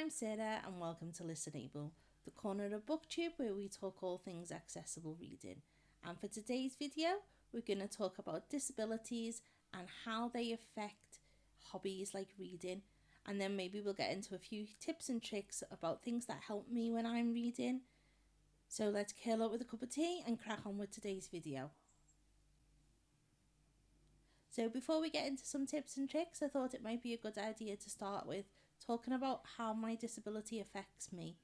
I'm Sarah and welcome to Listenable, the corner of BookTube where we talk all things accessible reading. And for today's video, we're going to talk about disabilities and how they affect hobbies like reading. And then maybe we'll get into a few tips and tricks about things that help me when I'm reading. So let's curl up with a cup of tea and crack on with today's video. So before we get into some tips and tricks, I thought it might be a good idea to start with talking about how my disability affects me.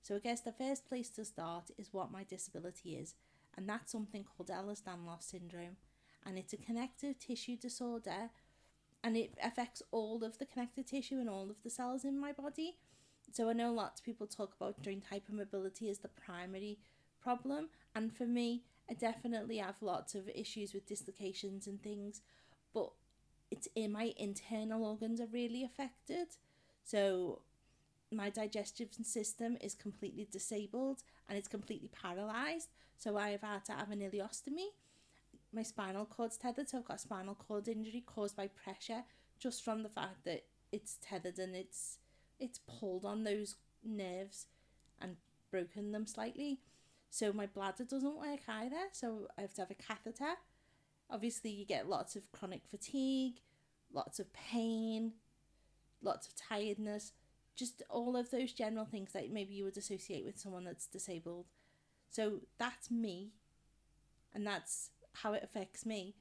So I guess the first place to start is what my disability is, and that's something called Ehlers-Danlos syndrome, and it's a connective tissue disorder, and it affects all of the connective tissue and all of the cells in my body. So I know lots of people talk about joint hypermobility as the primary problem, and for me, I definitely have lots of issues with dislocations and things, but it's in my internal organs are really affected. So my digestive system is completely disabled and it's completely paralyzed. So I have had to have an ileostomy. My spinal cord's tethered, so I've got a spinal cord injury caused by pressure just from the fact that it's tethered and it's pulled on those nerves and broken them slightly. So my bladder doesn't work either, so I have to have a catheter. Obviously you get lots of chronic fatigue, lots of pain, lots of tiredness, just all of those general things that maybe you would associate with someone that's disabled. So that's me, and that's how it affects me.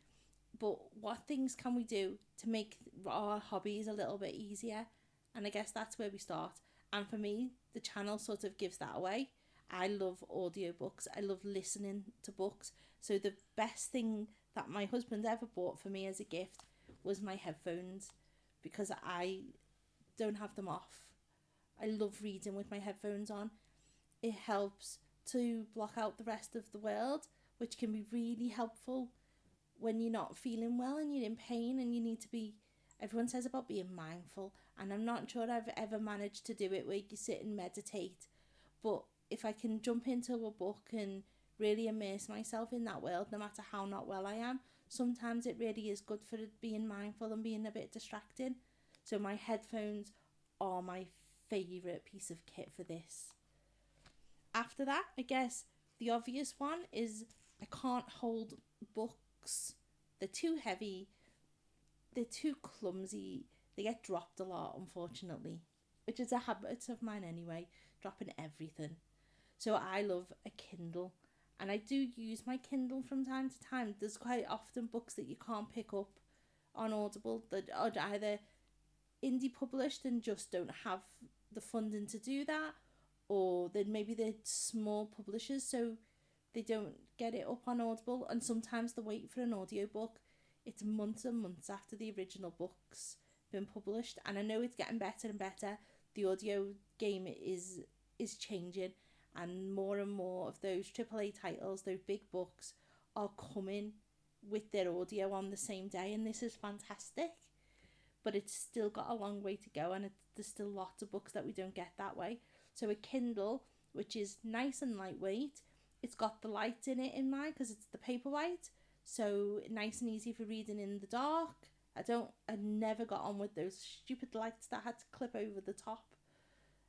But what things can we do to make our hobbies a little bit easier? And I guess that's where we start. And for me, the channel sort of gives that away. I love audiobooks. I love listening to books. So the best thing that my husband ever bought for me as a gift was my headphones, because I don't have them off. I love reading with my headphones on. It helps to block out the rest of the world, which can be really helpful when you're not feeling well and you're in pain and you need to be. Everyone says about being mindful, and I'm not sure I've ever managed to do it where you sit and meditate, but if I can jump into a book and really immerse myself in that world, no matter how not well I am, sometimes it really is good for being mindful and being a bit distracting. So my headphones are my favourite piece of kit for this. After that, I guess the obvious one is I can't hold books. They're too heavy, they're too clumsy, they get dropped a lot, unfortunately, which is a habit of mine anyway, dropping everything. So I love a Kindle, and I do use my Kindle from time to time. There's quite often books that you can't pick up on Audible that are either indie published and just don't have the funding to do that, or then maybe they're small publishers so they don't get it up on Audible, and sometimes the wait for an audiobook, it's months and months after the original book's been published. And I know it's getting better and better. The audio game is changing, and more of those AAA titles, those big books, are coming with their audio on the same day, and this is fantastic. But it's still got a long way to go, and there's still lots of books that we don't get that way. So a Kindle, which is nice and lightweight, it's got the light in it in mind because it's the Paperwhite, so nice and easy for reading in the dark. I never got on with those stupid lights that had to clip over the top.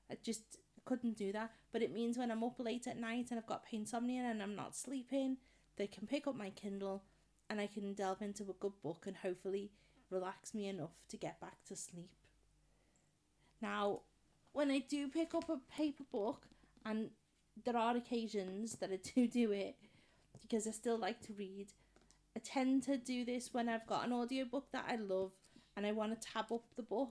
I just couldn't do that. But it means when I'm up late at night and I've got insomnia and I'm not sleeping, they can pick up my Kindle and I can delve into a good book and hopefully relax me enough to get back to sleep. Now, when I do pick up a paper book, and there are occasions that I do it because I still like to read, I tend to do this when I've got an audiobook that I love and I want to tab up the book.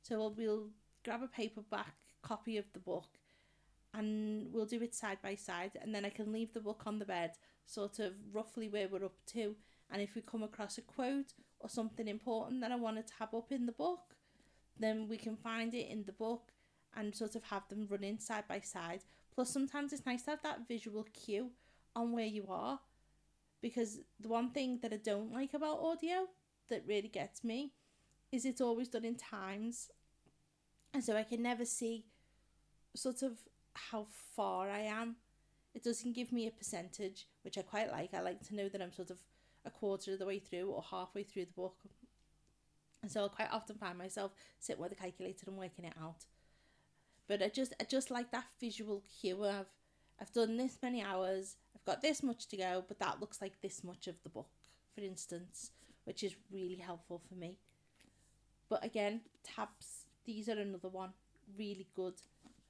So we'll grab a paperback copy of the book and we'll do it side by side, and then I can leave the book on the bed, sort of roughly where we're up to, and if we come across a quote or something important that I want to tab up in the book, then we can find it in the book and sort of have them running side by side. Plus sometimes it's nice to have that visual cue on where you are, because the one thing that I don't like about audio that really gets me is it's always done in times, and so I can never see sort of how far I am. It doesn't give me a percentage, which I quite like. I like to know that I'm sort of a quarter of the way through or halfway through the book. And so I quite often find myself sitting with a calculator and working it out. But I just like that visual cue of I've done this many hours, I've got this much to go, but that looks like this much of the book, for instance, which is really helpful for me. But again, tabs, these are another one, really good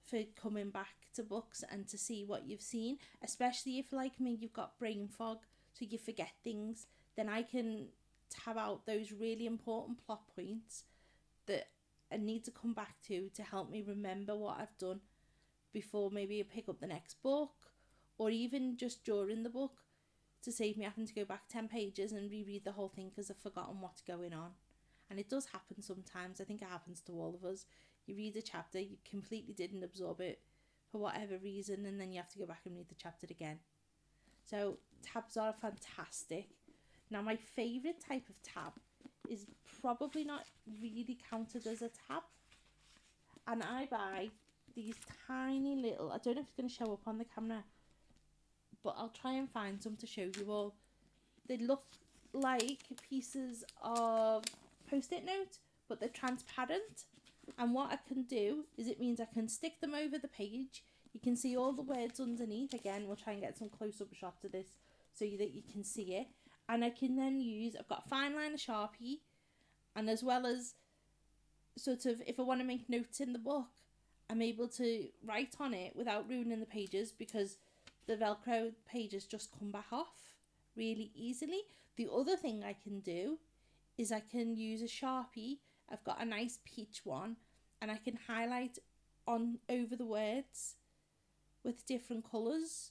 for coming back to books and to see what you've seen, especially if, like me, you've got brain fog, so you forget things. Then I can tab out those really important plot points that I need to come back to help me remember what I've done before maybe I pick up the next book, or even just during the book, to save me having to go back 10 pages and reread the whole thing because I've forgotten what's going on. And it does happen sometimes. I think it happens to all of us. You read a chapter, you completely didn't absorb it for whatever reason, and then you have to go back and read the chapter again. So tabs are fantastic. Now, my favourite type of tab is probably not really counted as a tab. And I buy these tiny little, I don't know if it's going to show up on the camera, but I'll try and find some to show you all. They look like pieces of post-it note, but they're transparent. And what I can do is, it means I can stick them over the page. You can see all the words underneath. Again, we'll try and get some close-up shots of this so that you can see it. And I can then use, I've got a fine line of Sharpie, and as well as sort of, if I want to make notes in the book, I'm able to write on it without ruining the pages, because the Velcro pages just come back off really easily. The other thing I can do is I can use a Sharpie. I've got a nice peach one, and I can highlight on over the words with different colours,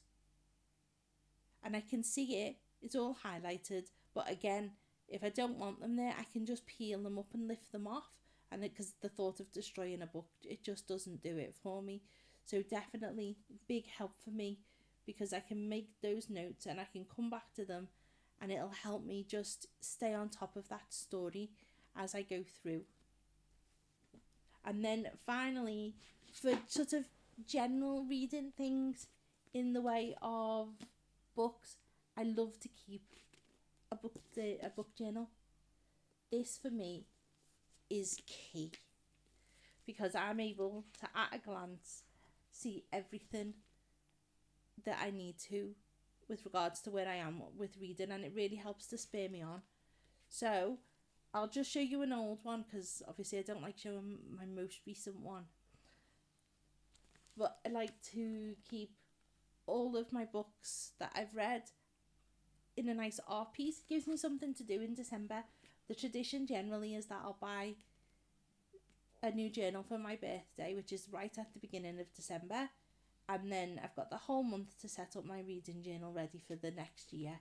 and I can see it, it's all highlighted. But again, if I don't want them there, I can just peel them up and lift them off, and because the thought of destroying a book, it just doesn't do it for me. So definitely big help for me, because I can make those notes and I can come back to them, and it'll help me just stay on top of that story as I go through. And then finally, for sort of general reading things in the way of books, I love to keep a book journal. This for me is key, because I'm able to, at a glance, see everything that I need to with regards to where I am with reading, and it really helps to spur me on. So I'll just show you an old one, because obviously I don't like showing my most recent one, but I like to keep all of my books that I've read in a nice art piece. It gives me something to do in December. The tradition generally is that I'll buy a new journal for my birthday, which is right at the beginning of December, and then I've got the whole month to set up my reading journal ready for the next year.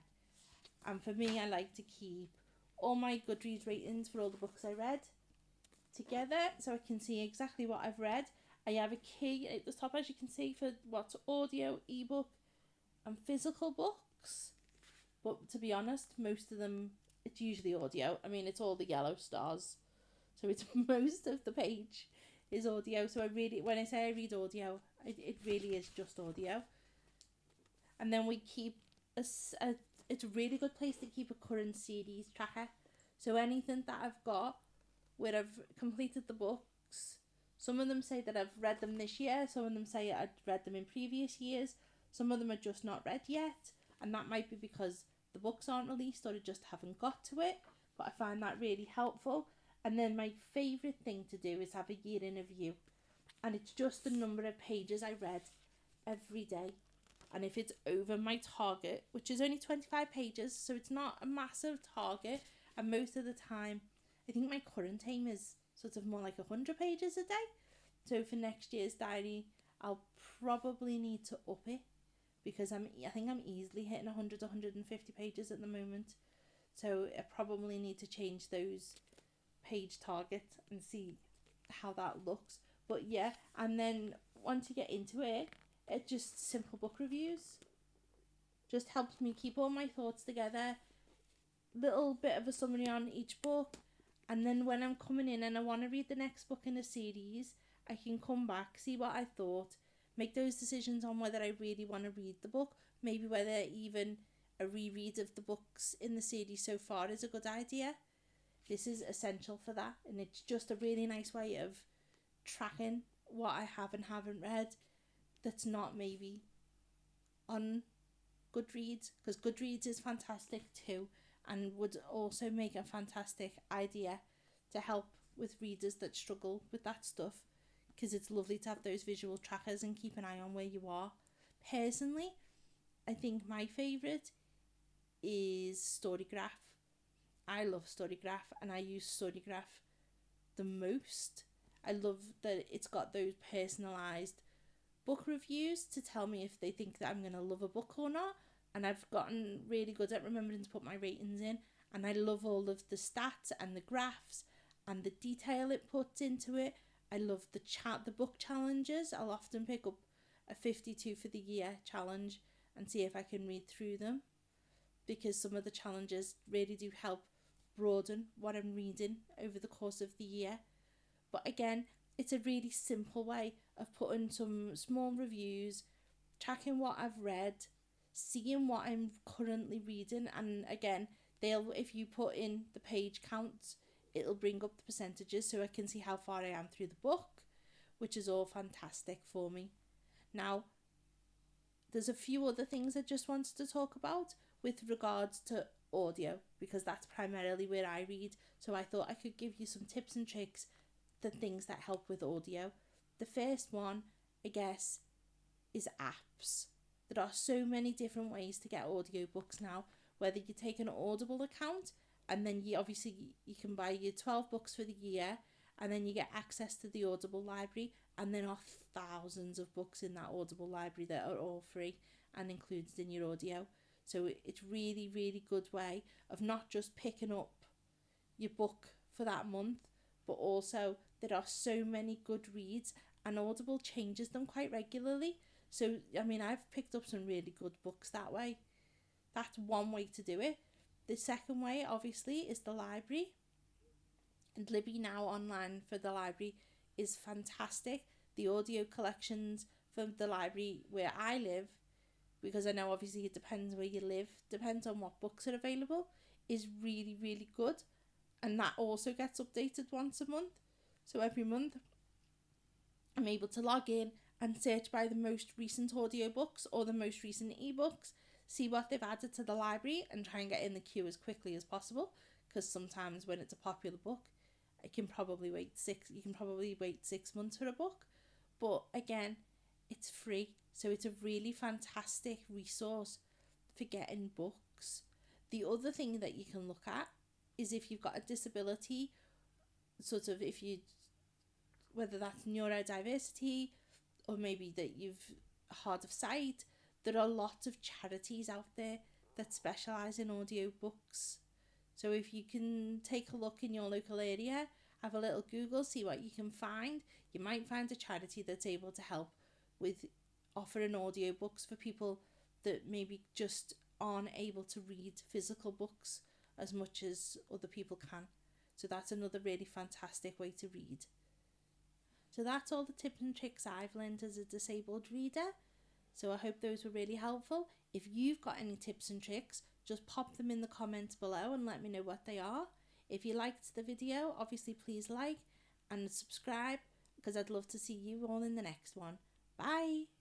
And for me, I like to keep all my Goodreads ratings for all the books I read together, so I can see exactly what I've read. I have a key at the top, as you can see, for what's audio, ebook and physical books. But to be honest, most of them, it's usually audio. I mean, it's all the yellow stars, so it's most of the page is audio. So I really, when I say I read audio, it really is just audio. And then we keep it's a really good place to keep a current series tracker. So anything that I've got where I've completed the books, some of them say that I've read them this year, some of them say I'd read them in previous years, some of them are just not read yet, and that might be because the books aren't released or I just haven't got to it, but I find that really helpful. And then my favourite thing to do is have a year in review, and it's just the number of pages I read every day. And if it's over my target, which is only 25 pages, so it's not a massive target, and most of the time, I think my current aim is sort of more like 100 pages a day. So for next year's diary, I'll probably need to up it, because I think I'm easily hitting 100 to 150 pages at the moment. So I probably need to change those page targets and see how that looks. But yeah, and then once you get into it, it just simple book reviews just helps me keep all my thoughts together, little bit of a summary on each book, and then when I'm coming in and I want to read the next book in a series, I can come back, see what I thought, make those decisions on whether I really want to read the book, maybe whether even a reread of the books in the series so far is a good idea. This is essential for that, and it's just a really nice way of tracking what I have and haven't read that's not maybe on Goodreads, because Goodreads is fantastic too and would also make a fantastic idea to help with readers that struggle with that stuff, because it's lovely to have those visual trackers and keep an eye on where you are. Personally, I think my favourite is Storygraph. I love Storygraph and I use Storygraph the most. I love that it's got those personalised book reviews to tell me if they think that I'm going to love a book or not. And I've gotten really good at remembering to put my ratings in. And I love all of the stats and the graphs and the detail it puts into it. I love the book challenges. I'll often pick up a 52 for the year challenge and see if I can read through them, because some of the challenges really do help broaden what I'm reading over the course of the year. But again, it's a really simple way of putting some small reviews, tracking what I've read, seeing what I'm currently reading, and again, if you put in the page counts, it'll bring up the percentages so I can see how far I am through the book, which is all fantastic for me. Now, there's a few other things I just wanted to talk about with regards to audio, because that's primarily where I read. So I thought I could give you some tips and tricks, the things that help with audio. The first one, I guess, is apps. There are so many different ways to get audiobooks now, whether you take an Audible account and then you can buy your 12 books for the year, and then you get access to the Audible library, and there are thousands of books in that Audible library that are all free and included in your audio. So it's really, really good way of not just picking up your book for that month, but also there are so many good reads, and Audible changes them quite regularly. So, I mean, I've picked up some really good books that way. That's one way to do it. The second way, obviously, is the library. And Libby Now online for the library is fantastic. The audio collections from the library where I live, because I know obviously it depends where you live, depends on what books are available, is really, really good. And that also gets updated once a month. So every month I'm able to log in and search by the most recent audiobooks or the most recent ebooks, see what they've added to the library, and try and get in the queue as quickly as possible, because sometimes when it's a popular book, you can probably wait 6 months for a book. But again, it's free, so it's a really fantastic resource for getting books. The other thing that you can look at is if you've got a disability, sort of whether that's neurodiversity or maybe that you've hard of sight, there are lots of charities out there that specialise in audiobooks. So if you can take a look in your local area, have a little Google, see what you can find. You might find a charity that's able to help with offering audiobooks for people that maybe just aren't able to read physical books as much as other people can. So that's another really fantastic way to read. So that's all the tips and tricks I've learned as a disabled reader. So I hope those were really helpful. If you've got any tips and tricks, just pop them in the comments below and let me know what they are. If you liked the video, obviously please like and subscribe, because I'd love to see you all in the next one. Bye!